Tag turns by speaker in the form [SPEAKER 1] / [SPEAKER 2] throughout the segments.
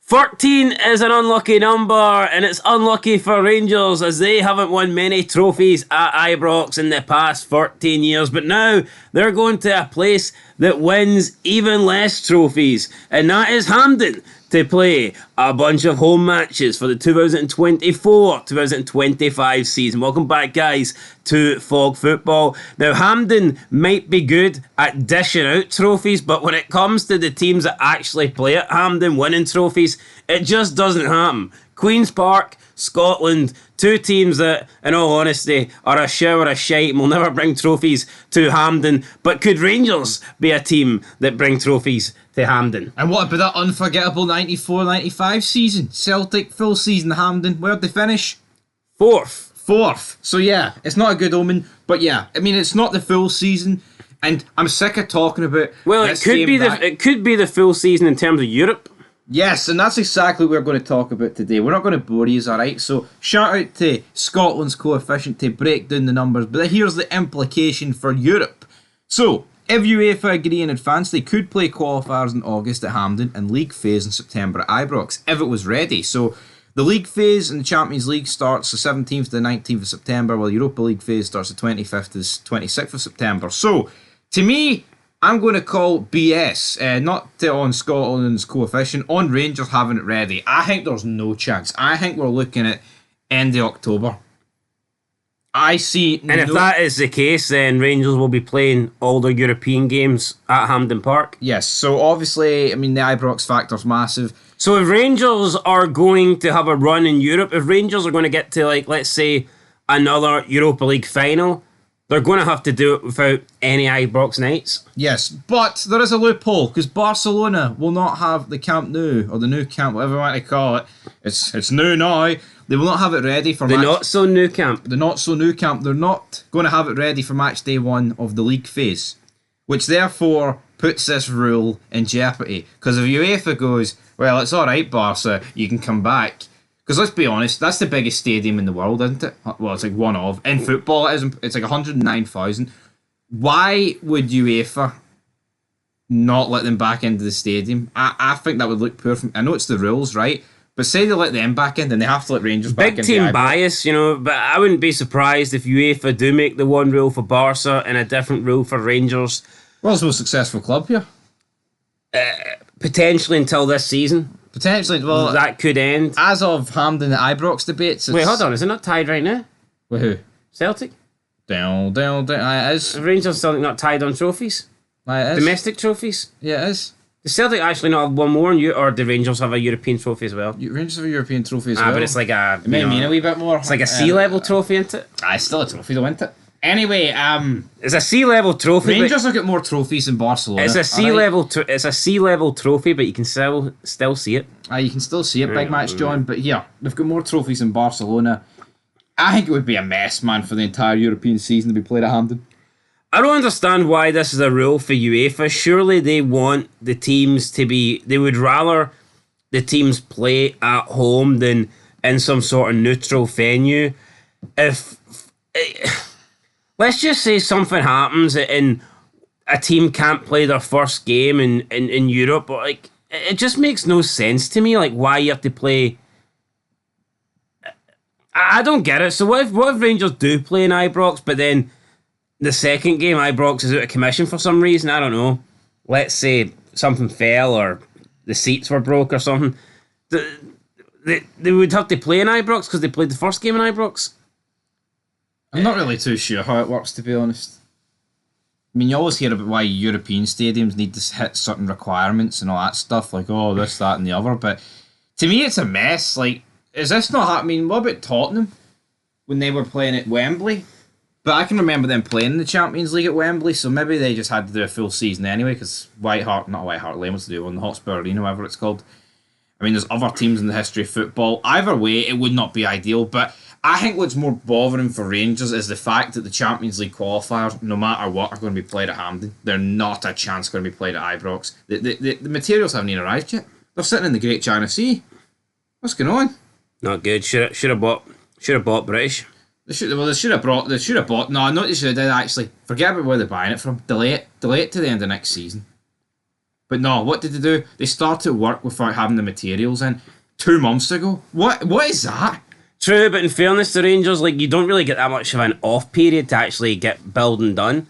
[SPEAKER 1] 14 is an unlucky number, and it's unlucky for Rangers as they haven't won many trophies at Ibrox in the past 14 years. But now they're going to a place that wins even less trophies, and that is Hampden, to play a bunch of home matches for the 2024-2025 season. Welcome back, guys, to Fog Football. Now, Hampden might be good at dishing out trophies, but when it comes to the teams that actually play at Hampden winning trophies, it just doesn't happen. Queen's Park, Scotland, two teams that, in all honesty, are a shower of shite and will never bring trophies to Hampden. But could Rangers be a team that bring trophies to Hampden?
[SPEAKER 2] And what about that unforgettable 94-95 season? Celtic full season Hampden. Where'd they finish? Fourth. So yeah, it's not a good omen. But yeah, I mean, it's not the full season, and I'm sick of talking about.
[SPEAKER 1] Well, it could be the full season in terms of Europe.
[SPEAKER 2] Yes, and that's exactly what we're going to talk about today. We're not going to bore you, alright? So, shout out to Scotland's coefficient to break down the numbers, but here's the implication for Europe. So, if UEFA agree in advance, they could play qualifiers in August at Hampden and league phase in September at Ibrox, if it was ready. So, the league phase in the Champions League starts the 17th to the 19th of September, while the Europa League phase starts the 25th to the 26th of September. So, to me, I'm going to call BS, not on Scotland's coefficient, on Rangers having it ready. I think there's no chance. I think we're looking at end of October. I see.
[SPEAKER 1] And if that is the case, then Rangers will be playing all their European games at Hampden Park.
[SPEAKER 2] Yes, so obviously, I mean, the Ibrox factor's massive.
[SPEAKER 1] So if Rangers are going to have a run in Europe, if Rangers are going to get to, like, let's say, another Europa League final, they're going to have to do it without any Ibrox nights.
[SPEAKER 2] Yes, but there is a loophole, because Barcelona will not have the Camp Nou, or the new camp, whatever you want to call it. It's new now. They will not have it ready for
[SPEAKER 1] the not so new camp.
[SPEAKER 2] The not so new camp. They're not going to have it ready for match day 1 of the league phase, which therefore puts this rule in jeopardy. Because if UEFA goes, well, it's alright, Barca, you can come back. Because let's be honest, that's the biggest stadium in the world, isn't it? Well, it's like one of. In football, it's like 109,000. Why would UEFA not let them back into the stadium? I think that would look poor. I know it's the rules, right? But say they let them back in, then they have to let Rangers back in.
[SPEAKER 1] Big team bias, you know, but I wouldn't be surprised if UEFA do make the one rule for Barca and a different rule for Rangers.
[SPEAKER 2] Well, it's the most successful club here.
[SPEAKER 1] Potentially until this season.
[SPEAKER 2] Potentially, well,
[SPEAKER 1] that could end.
[SPEAKER 2] As of Hampden at Ibrox debates.
[SPEAKER 1] Wait, hold on, is it not tied right now?
[SPEAKER 2] With who?
[SPEAKER 1] Celtic?
[SPEAKER 2] Down. It is.
[SPEAKER 1] Rangers Celtic not tied on trophies?
[SPEAKER 2] It is.
[SPEAKER 1] Domestic trophies?
[SPEAKER 2] Yeah, it is.
[SPEAKER 1] Does Celtic actually not have one more, or do Rangers have a European trophy as well?
[SPEAKER 2] Rangers have a European trophy as well.
[SPEAKER 1] But it's like a...
[SPEAKER 2] It may mean a wee bit more.
[SPEAKER 1] It's like a C-level trophy, isn't it?
[SPEAKER 2] It's still a trophy, though, isn't it? Anyway,
[SPEAKER 1] it's a C-level trophy.
[SPEAKER 2] Rangers will get more trophies than Barcelona.
[SPEAKER 1] It's a C-level. It's a C-level trophy, but you can still see it.
[SPEAKER 2] You can still see it, big match, John. But yeah, they've got more trophies than Barcelona. I think it would be a mess, man, for the entire European season to be played at Hampden.
[SPEAKER 1] I don't understand why this is a rule for UEFA. Surely they want the teams to be. They would rather the teams play at home than in some sort of neutral venue. Let's just say something happens and a team can't play their first game in Europe. But like, it just makes no sense to me. Like, why you have to play? I don't get it. So what if Rangers do play in Ibrox, but then the second game Ibrox is out of commission for some reason? I don't know. Let's say something fell or the seats were broke or something. They would have to play in Ibrox because they played the first game in Ibrox.
[SPEAKER 2] I'm not really too sure how it works, to be honest. I mean, you always hear about why European stadiums need to hit certain requirements and all that stuff, like, oh, this, that, and the other, but to me, it's a mess. Like, is this not happening? What about Tottenham when they were playing at Wembley? But I can remember them playing in the Champions League at Wembley, so maybe they just had to do a full season anyway, because White Hart Lane, what's to do on the Hotspur Arena, whatever it's called. I mean, there's other teams in the history of football. Either way, it would not be ideal, but I think what's more bothering for Rangers is the fact that the Champions League qualifiers, no matter what, are going to be played at Hampden. They're not a chance going to be played at Ibrox. The materials haven't even arrived yet. They're sitting in the Great China Sea. What's going on?
[SPEAKER 1] Not good. Should have bought British.
[SPEAKER 2] They should have bought. No, not they should have did actually. Forget about where they're buying it from. Delay it to the end of next season. But no, what did they do? They started work without having the materials in 2 months ago. What is that?
[SPEAKER 1] True, but in fairness to Rangers, like, you don't really get that much of an off period to actually get building done.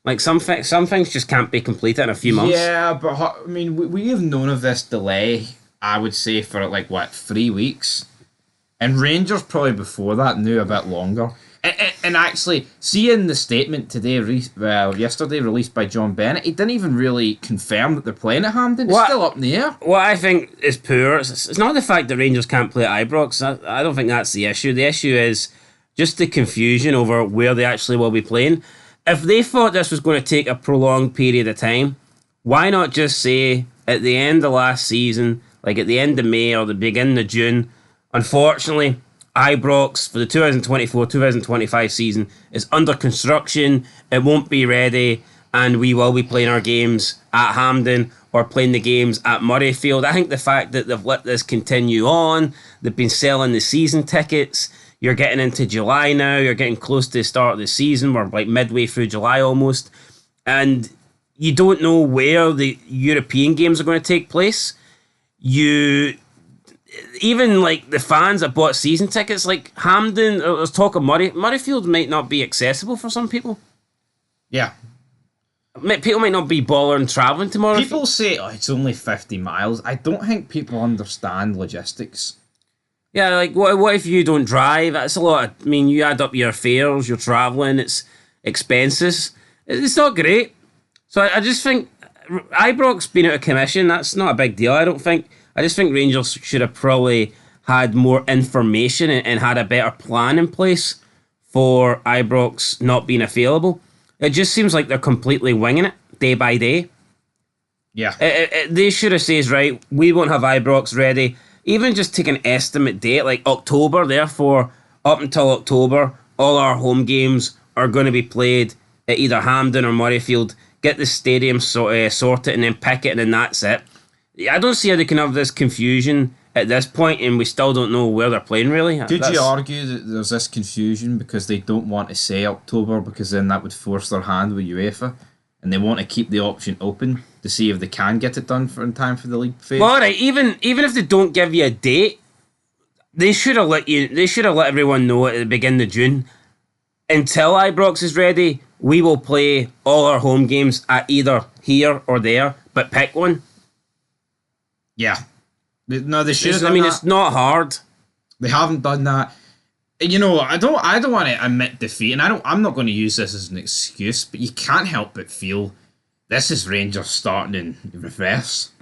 [SPEAKER 1] Like, some things just can't be completed in a few months.
[SPEAKER 2] Yeah, but I mean, we have known of this delay, I would say, for like, 3 weeks? And Rangers probably before that knew a bit longer. And actually, seeing the statement today, yesterday, released by John Bennett, he didn't even really confirm that they're playing at Hampden. It's still up in the air.
[SPEAKER 1] What I think is poor, it's not the fact that Rangers can't play at Ibrox. I don't think that's the issue. The issue is just the confusion over where they actually will be playing. If they thought this was going to take a prolonged period of time, why not just say at the end of last season, like at the end of May or the beginning of June, unfortunately, Ibrox for the 2024-2025 season is under construction. It won't be ready, and we will be playing our games at Hampden or playing the games at Murrayfield. I think the fact that they've let this continue on, they've been selling the season tickets. You're getting into July now. You're getting close to the start of the season. We're like midway through July almost, and you don't know where the European games are going to take place. Even like the fans that bought season tickets, like Hampden, there's talk of Murrayfield might not be accessible for some people.
[SPEAKER 2] Yeah.
[SPEAKER 1] People might not be bothering travelling tomorrow.
[SPEAKER 2] People say, it's only 50 miles. I don't think people understand logistics.
[SPEAKER 1] Yeah, like what if you don't drive? That's a lot. I mean, you add up your fares, you're travelling, it's expenses. It's not great. So I just think Ibrox being out of commission, that's not a big deal, I don't think. I just think Rangers should have probably had more information and had a better plan in place for Ibrox not being available. It just seems like they're completely winging it day by day.
[SPEAKER 2] Yeah.
[SPEAKER 1] They should have said, right, we won't have Ibrox ready. Even just take an estimate date, like October, therefore, up until October, all our home games are going to be played at either Hampden or Murrayfield. Get the stadium sorted and then pick it, and then that's it. I don't see how they can have this confusion at this point, and we still don't know where they're playing, really.
[SPEAKER 2] Could you argue that there's this confusion because they don't want to say October, because then that would force their hand with UEFA, and they want to keep the option open to see if they can get it done in time for the league phase?
[SPEAKER 1] Well, alright, even if they don't give you a date, they should have let everyone know at the beginning of June. Until Ibrox is ready, we will play all our home games at either here or there, but pick one.
[SPEAKER 2] Yeah. No, they should have
[SPEAKER 1] done that. It's not hard.
[SPEAKER 2] They haven't done that. You know, I don't want to admit defeat, and I'm not going to use this as an excuse, but you can't help but feel this is Rangers starting in reverse,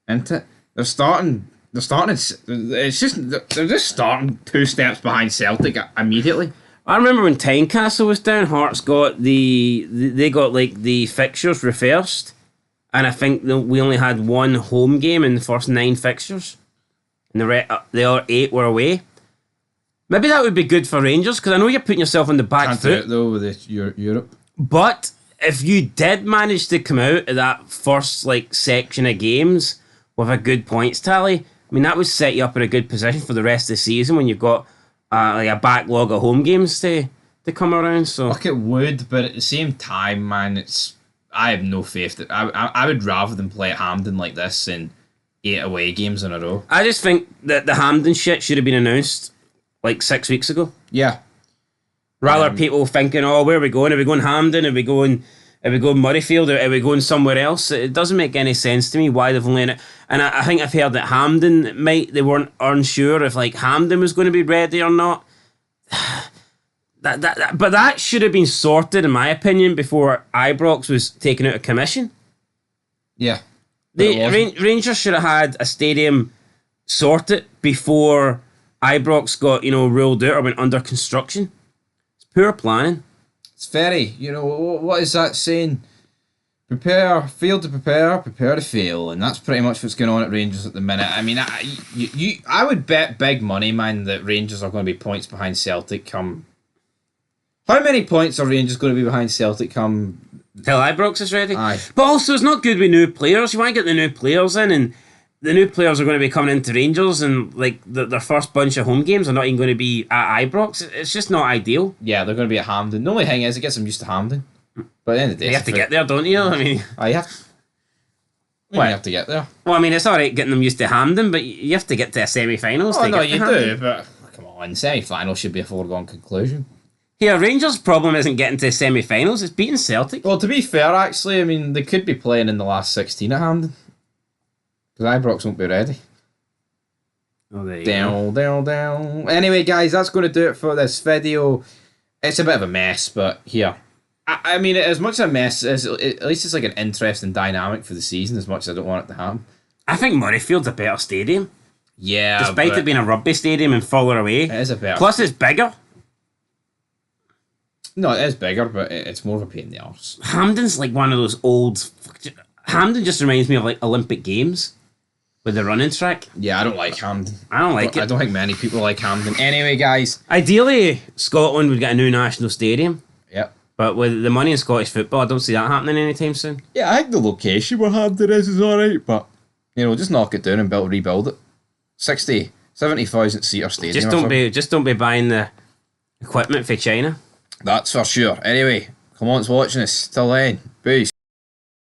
[SPEAKER 2] isn't it? They're starting. It's just they're just starting 2 steps behind Celtic immediately.
[SPEAKER 1] I remember when Tynecastle was down, Hearts got they got like the fixtures reversed. And I think we only had one home game in the first 9 fixtures. And the other 8 were away. Maybe that would be good for Rangers, because I know you're putting yourself on the back
[SPEAKER 2] Can't
[SPEAKER 1] foot.
[SPEAKER 2] do it, though, with Europe.
[SPEAKER 1] But if you did manage to come out of that first section of games with a good points tally, I mean, that would set you up in a good position for the rest of the season when you've got a backlog of home games to come around. So
[SPEAKER 2] Look, it would, but at the same time, man, I have no faith that I would rather than play at Hampden like this than 8 away games in a row.
[SPEAKER 1] I just think that the Hampden shit should have been announced 6 weeks ago.
[SPEAKER 2] Yeah.
[SPEAKER 1] Rather people thinking, oh, where are we going? Are we going Hampden? Are we going Murrayfield? Are we going somewhere else? It doesn't make any sense to me why they've only... And I think I've heard that Hampden they weren't unsure if Hampden was going to be ready or not. But that should have been sorted, in my opinion, before Ibrox was taken out of commission.
[SPEAKER 2] Yeah.
[SPEAKER 1] Rangers should have had a stadium sorted before Ibrox got, ruled out or went under construction. It's poor planning.
[SPEAKER 2] It's very, what is that saying? Fail to prepare to fail, and that's pretty much what's going on at Rangers at the minute. I mean, I would bet big money, man, that Rangers are going to be points behind Celtic come... How many points are Rangers going to be behind Celtic come...
[SPEAKER 1] Till Ibrox is ready?
[SPEAKER 2] Aye.
[SPEAKER 1] But also, it's not good with new players. You want to get the new players in, and the new players are going to be coming into Rangers, and their first bunch of home games are not even going to be at Ibrox. It's just not ideal.
[SPEAKER 2] Yeah, they're going to be at Hampden. The only thing is, it gets them used to Hampden. But at the end of the day...
[SPEAKER 1] You have to get there, don't you? I mean...
[SPEAKER 2] You have to... You have to get there.
[SPEAKER 1] Well, I mean, it's all right getting them used to Hampden, but you have to get to a semi-finals.
[SPEAKER 2] Oh,
[SPEAKER 1] to
[SPEAKER 2] no,
[SPEAKER 1] get to
[SPEAKER 2] you
[SPEAKER 1] Hampden.
[SPEAKER 2] do, but come on, semi-final should be a foregone conclusion.
[SPEAKER 1] Here, Rangers' problem isn't getting to semi-finals; it's beating Celtic.
[SPEAKER 2] Well, to be fair, actually, I mean, they could be playing in the last 16 at Hampden. Because Ibrox won't be ready.
[SPEAKER 1] Oh, there you go.
[SPEAKER 2] Down. Anyway, guys, that's going to do it for this video. It's a bit of a mess, but here. I mean, as much a mess as at least it's like an interesting dynamic for the season. As much as I don't want it to happen.
[SPEAKER 1] I think Murrayfield's a better stadium,
[SPEAKER 2] Yeah,
[SPEAKER 1] despite it being a rugby stadium and further away.
[SPEAKER 2] it is a better.
[SPEAKER 1] Plus, it's bigger.
[SPEAKER 2] No, it is bigger, but it's more of a pain in the arse.
[SPEAKER 1] Hampden's like one of those old. Hampden just reminds me of like Olympic Games with the running track.
[SPEAKER 2] Yeah, I don't like Hampden.
[SPEAKER 1] I don't like
[SPEAKER 2] I
[SPEAKER 1] it.
[SPEAKER 2] don't think many people like Hampden. Anyway, guys.
[SPEAKER 1] Ideally, Scotland would get a new national stadium,
[SPEAKER 2] Yep.
[SPEAKER 1] but with the money in Scottish football, I don't see that happening anytime soon.
[SPEAKER 2] Yeah, I think the location where Hampden is alright, but just knock it down and rebuild it. 70,000 seater stadium.
[SPEAKER 1] Just don't be buying the equipment for China.
[SPEAKER 2] That's for sure. Anyway, come on, it's watching us. Till then, peace.